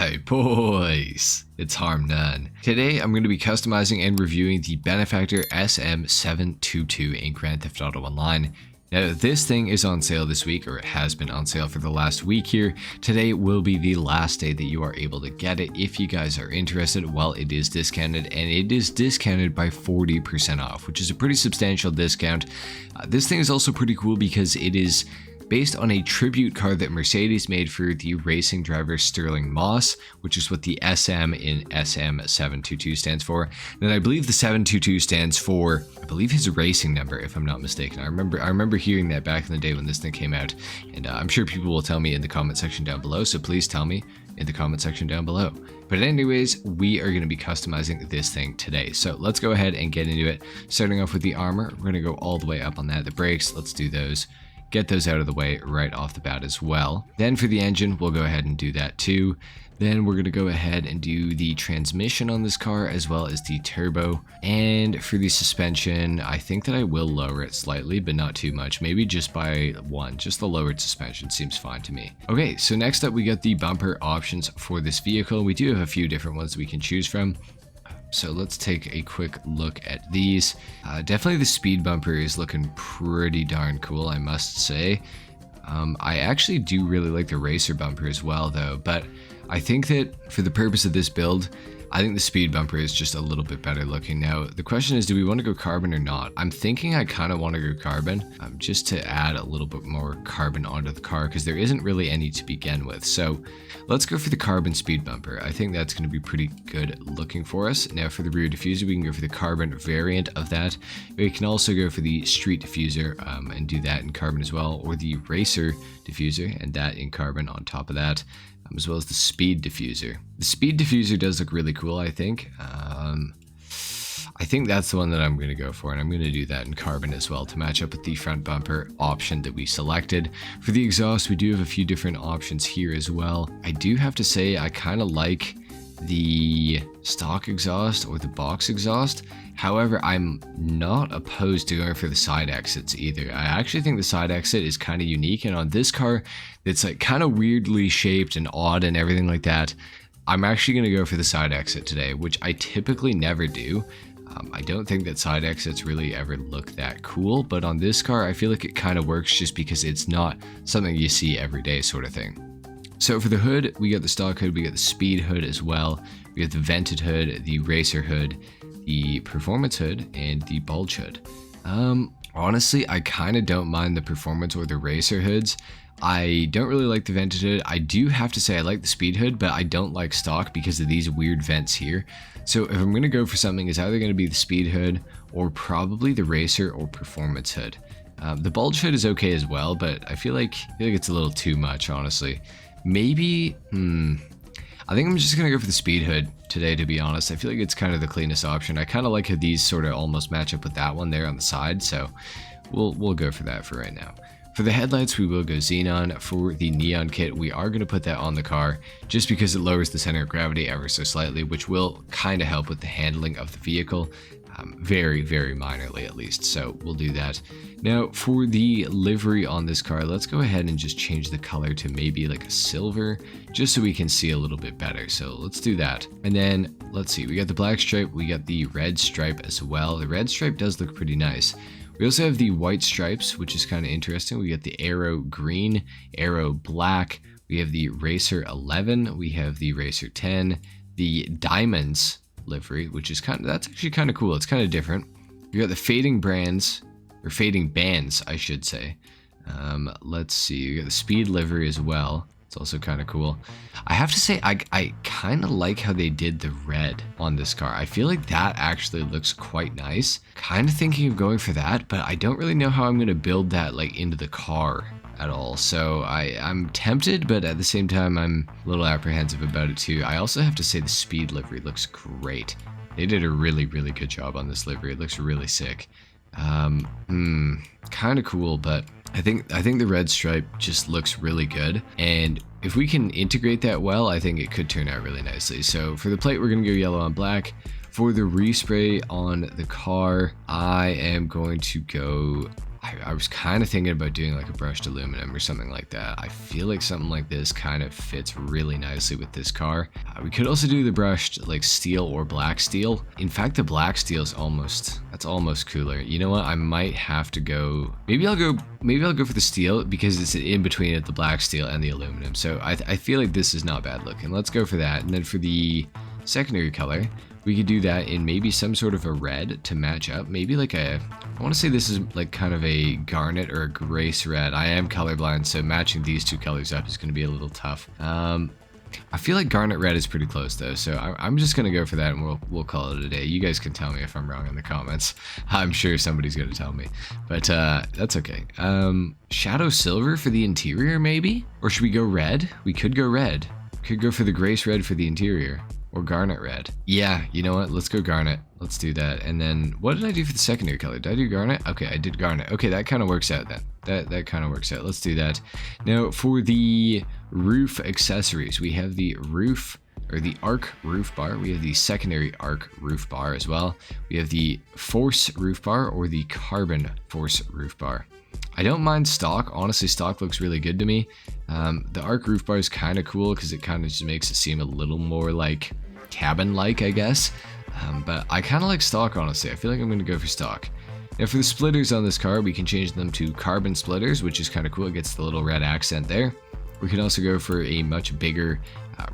Hey boys, it's HarmNone. Today I'm going to be customizing and reviewing the Benefactor SM722 in Grand Theft Auto Online. Now this thing is on sale this week, or it has been on sale for the last week here. Today will be the last day that you are able to get it if you guys are interested. Well, it is discounted, and it is discounted by 40% off, which is a pretty substantial discount. This thing is also pretty cool because it is based on a tribute car that Mercedes made for the racing driver Sterling Moss, which is what the SM in SM722 stands for. And I believe the 722 stands for, I believe, his racing number, if I'm not mistaken. I remember hearing that back in the day when this thing came out, and I'm sure people will tell me in the comment section down below, so please tell me in the comment section down below. But anyways, we are going to be customizing this thing today. So let's go ahead and get into it. Starting off with the armor, we're going to go all the way up on that. The brakes, let's do those. Get those out of the way right off the bat as well. Then for the engine, we'll go ahead and do that too. Then we're going to go ahead and do the transmission on this car as well as the turbo. And for the suspension, I think that I will lower it slightly, but not too much. Maybe just by one. Just the lowered suspension seems fine to me. Okay, so next up we got the bumper options for this vehicle. We do have a few different ones we can choose from. So let's take a quick look at these. Definitely the speed bumper is looking pretty darn cool, I must say. I actually do really like the racer bumper as well though, but I think that for the purpose of this build, I think the speed bumper is just a little bit better looking. Now, the question is, do we want to go carbon or not? I'm thinking I kind of want to go carbon, just to add a little bit more carbon onto the car, because there isn't really any to begin with. So let's go for the carbon speed bumper. I think that's going to be pretty good looking for us. Now for the rear diffuser, we can go for the carbon variant of that. We can also go for the street diffuser and do that in carbon as well, or the racer diffuser and that in carbon on top of that. As well as the speed diffuser. The speed diffuser does look really cool, I think. I think that's the one that I'm going to go for, and I'm going to do that in carbon as well to match up with the front bumper option that we selected. For the exhaust, we do have a few different options here as well. I do have to say I kind of like the stock exhaust or the box exhaust. However, I'm not opposed to going for the side exits either. I actually think the side exit is kind of unique, and on this car it's like kind of weirdly shaped and odd and everything like that, I'm actually going to go for the side exit today, which I typically never do. I don't think that side exits really ever look that cool, but on this car I feel like it kind of works just because it's not something you see every day sort of thing. So for the hood, we got the stock hood, we got the speed hood as well, we got the vented hood, the racer hood, the performance hood, and the bulge hood. Honestly, I kind of don't mind the performance or the racer hoods. I don't really like the vented hood. I do have to say I like the speed hood, but I don't like stock because of these weird vents here. So if I'm going to go for something, it's either going to be the speed hood or probably the racer or performance hood. The bulge hood is okay as well, but I feel like it's a little too much, honestly. Maybe, I think I'm just going to go for the speed hood today, to be honest. I feel like it's kind of the cleanest option. I kind of like how these sort of almost match up with that one there on the side, so we'll go for that for right now. For the headlights, we will go xenon. For the neon kit, we are going to put that on the car just because it lowers the center of gravity ever so slightly, which will kind of help with the handling of the vehicle. Very, very minorly at least, so we'll do that. Now for the livery on this car, let's go ahead and just change the color to maybe like a silver, just so we can see a little bit better. So let's do that. And then let's see, we got the black stripe, we got the red stripe as well. The red stripe does look pretty nice. We also have the white stripes, which is kind of interesting. We got the arrow green, arrow black, we have the racer 11, we have the racer 10, the diamonds livery, which is that's actually kind of cool. It's kind of different. We got the fading bands, I should say. Let's see, we got the speed livery as well. It's also kind of cool. I have to say I kind of like how they did the red on this car. I feel like that actually looks quite nice. Kind of thinking of going for that, but I don't really know how I'm going to build that like into the car at all. So I'm tempted, but at the same time I'm a little apprehensive about it too. I also have to say the speed livery looks great. They did a really, really good job on this livery. It looks really sick. Kind of cool, but I think the red stripe just looks really good, and if we can integrate that well, I think it could turn out really nicely. So for the plate, we're gonna go yellow on black. For the respray on the car, I am going to go I was kind of thinking about doing like a brushed aluminum or something like that. I feel like something like this kind of fits really nicely with this car. We could also do the brushed like steel or black steel. In fact, the black steel is that's almost cooler. You know what? I might have to go. Maybe I'll go for the steel because it's in between the black steel and the aluminum. So I feel like this is not bad looking. Let's go for that. And then for the secondary color, we could do that in maybe some sort of a red to match up. Maybe like I want to say this is like kind of a garnet or a grace red. I am colorblind, so matching these two colors up is going to be a little tough. I feel like garnet red is pretty close though, so I'm just going to go for that and we'll call it a day. You guys can tell me if I'm wrong in the comments. I'm sure somebody's going to tell me, but that's okay. Shadow silver for the interior maybe? Or should we go red? We could go red. Could go for the grace red for the interior. Or garnet red. Yeah, you know what? Let's go garnet. Let's do that. And then, what did I do for the secondary color? Did I do garnet? Okay, I did garnet. Okay, that kind of works out then. That kind of works out. Let's do that. Now, for the roof accessories, we have the roof, or the arc roof bar. We have the secondary arc roof bar as well. We have the force roof bar, or the carbon force roof bar. I don't mind stock. Honestly, stock looks really good to me. The arc roof bar is kind of cool because it kind of just makes it seem a little more like cabin-like, I guess. But I kind of like stock, honestly. I feel like I'm going to go for stock. Now for the splitters on this car, we can change them to carbon splitters, which is kind of cool. It gets the little red accent there. We can also go for a much bigger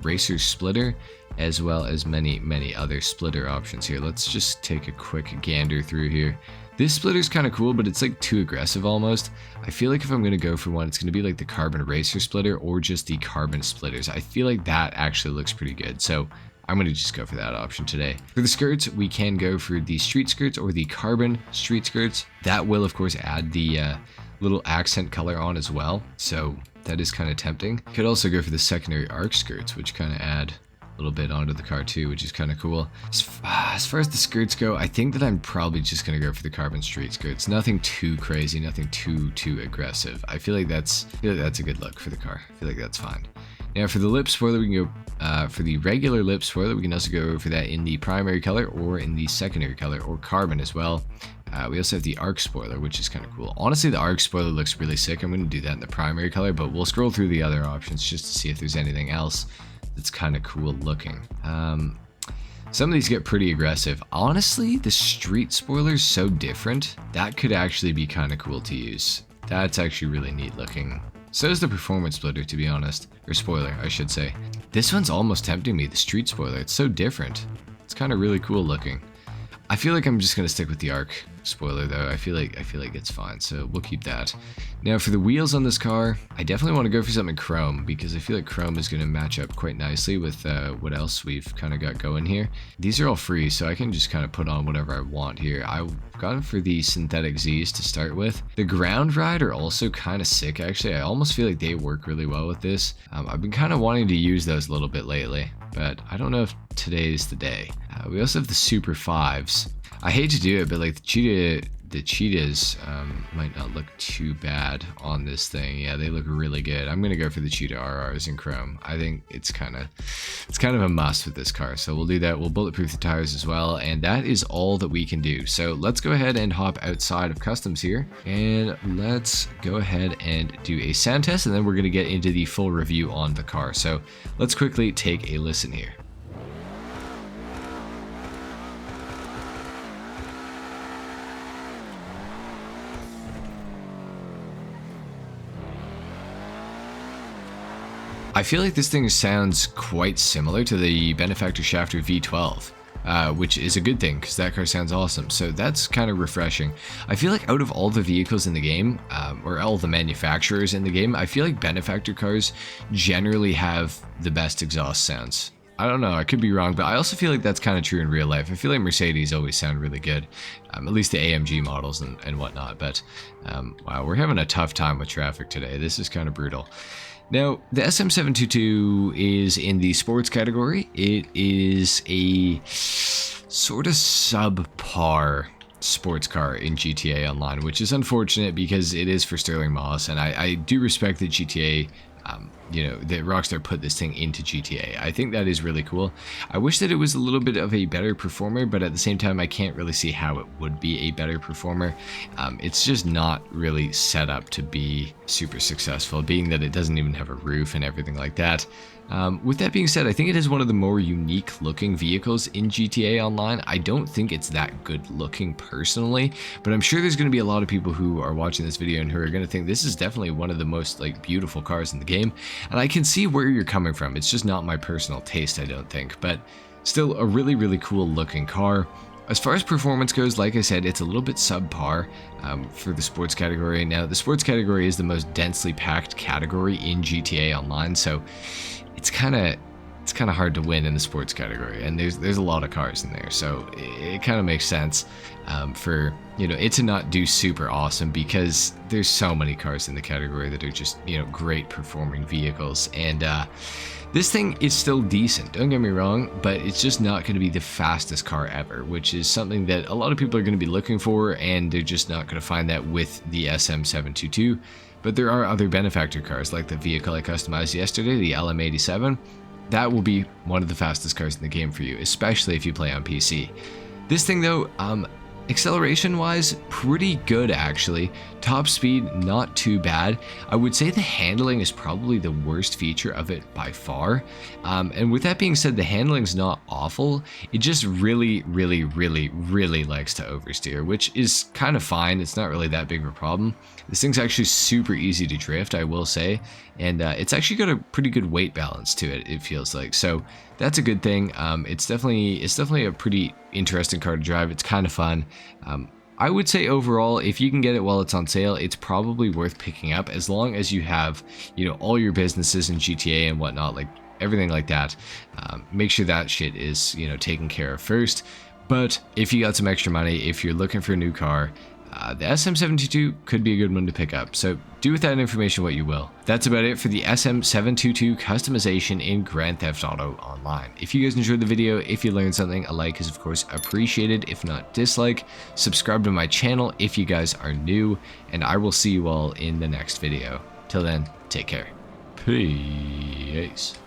racer splitter, as well as many other splitter options here. Let's just take a quick gander through here. This splitter is kind of cool, but it's like too aggressive almost. I feel like if I'm going to go for one, it's going to be like the carbon racer splitter or just the carbon splitters. I feel like that actually looks pretty good. So I'm going to just go for that option today. For the skirts, we can go for the street skirts or the carbon street skirts. That will, of course, add the little accent color on as well. So that is kind of tempting. Could also go for the secondary arc skirts, which kind of add a little bit onto the car too, which is kind of cool. As far as the skirts go, I think that I'm probably just going to go for the carbon street skirts. Nothing too crazy, nothing too aggressive. I feel like that's a good look for the car. I feel like that's fine. Now for the lip spoiler, we can go for the regular lip spoiler. We can also go for that in the primary color or in the secondary color or carbon as well. We also have the arc spoiler, which is kind of cool. Honestly, the arc spoiler looks really sick. I'm going to do that in the primary color, but we'll scroll through the other options just to see if there's anything else that's kind of cool looking. Some of these get pretty aggressive. Honestly, the street spoiler is so different. That could actually be kind of cool to use. That's actually really neat looking. So is the performance splitter, to be honest. Or spoiler, I should say. This one's almost tempting me, the street spoiler. It's so different. It's kind of really cool looking. I feel like I'm just going to stick with the arc spoiler though. I feel like it's fine, so we'll keep that. Now for the wheels on this car, I definitely want to go for something chrome because I feel like chrome is going to match up quite nicely with what else we've kind of got going here. These are all free, so I can just kind of put on whatever I want here. I've gone for the synthetic Z's to start with. The ground ride are also kind of sick actually. I almost feel like they work really well with this. I've been kind of wanting to use those a little bit lately, but I don't know if today's the day. We also have the Super 5s. I hate to do it, but like the cheetahs might not look too bad on this thing. Yeah, they look really good. I'm gonna go for the cheetah RRs in chrome. I think it's kind of a must with this car. So we'll do that. We'll bulletproof the tires as well, and that is all that we can do. So let's go ahead and hop outside of customs here, and let's go ahead and do a sound test, and then we're gonna get into the full review on the car. So let's quickly take a listen here. I feel like this thing sounds quite similar to the Benefactor Shafter V12, which is a good thing because that car sounds awesome. So that's kind of refreshing. I feel like out of all the vehicles in the game, or all the manufacturers in the game, I feel like Benefactor cars generally have the best exhaust sounds. I don't know, I could be wrong, but I also feel like that's kind of true in real life. I feel like Mercedes always sound really good, at least the AMG models and whatnot. But wow, we're having a tough time with traffic today. This is kind of brutal. Now, the SM722 is in the sports category. It is a sort of subpar sports car in GTA Online, which is unfortunate because it is for Sterling Moss, and I do respect that GTA you know, that Rockstar put this thing into GTA. I think that is really cool. I wish that it was a little bit of a better performer, but at the same time, I can't really see how it would be a better performer. It's just not really set up to be super successful, being that it doesn't even have a roof and everything like that. With that being said, I think it is one of the more unique looking vehicles in GTA Online. I don't think it's that good looking personally, but I'm sure there's going to be a lot of people who are watching this video and who are going to think this is definitely one of the most like beautiful cars in the game. And I can see where you're coming from. It's just not my personal taste, I don't think, but still a really, really cool looking car. As far as performance goes, like I said, it's a little bit subpar for the sports category. Now, the sports category is the most densely packed category in GTA Online, so it's kind of hard to win in the sports category, and there's a lot of cars in there, so it kind of makes sense for, you know, it to not do super awesome, because there's so many cars in the category that are just, you know, great performing vehicles. And this thing is still decent, don't get me wrong, but it's just not going to be the fastest car ever, which is something that a lot of people are going to be looking for, and they're just not going to find that with the SM722. But there are other Benefactor cars, like the vehicle I customized yesterday, the LM87. That will be one of the fastest cars in the game for you, especially if you play on PC. This thing though, acceleration wise, pretty good actually. Top speed, not too bad. I would say the handling is probably the worst feature of it by far. And with that being said, the handling's not awful. It just really likes to oversteer, which is kind of fine. It's not really that big of a problem. This thing's actually super easy to drift, I will say. And it's actually got a pretty good weight balance to it, it feels like. So that's a good thing. It's definitely a pretty interesting car to drive. It's kind of fun. I would say overall, if you can get it while it's on sale, it's probably worth picking up, as long as you have, you know, all your businesses in GTA and whatnot, like everything like that. Make sure that shit is, you know, taken care of first. But if you got some extra money, if you're looking for a new car, the SM722 could be a good one to pick up, so do with that information what you will. That's about it for the SM722 customization in Grand Theft Auto Online. If you guys enjoyed the video, if you learned something, a like is of course appreciated, if not dislike. Subscribe to my channel if you guys are new, and I will see you all in the next video. Till then, take care. Peace.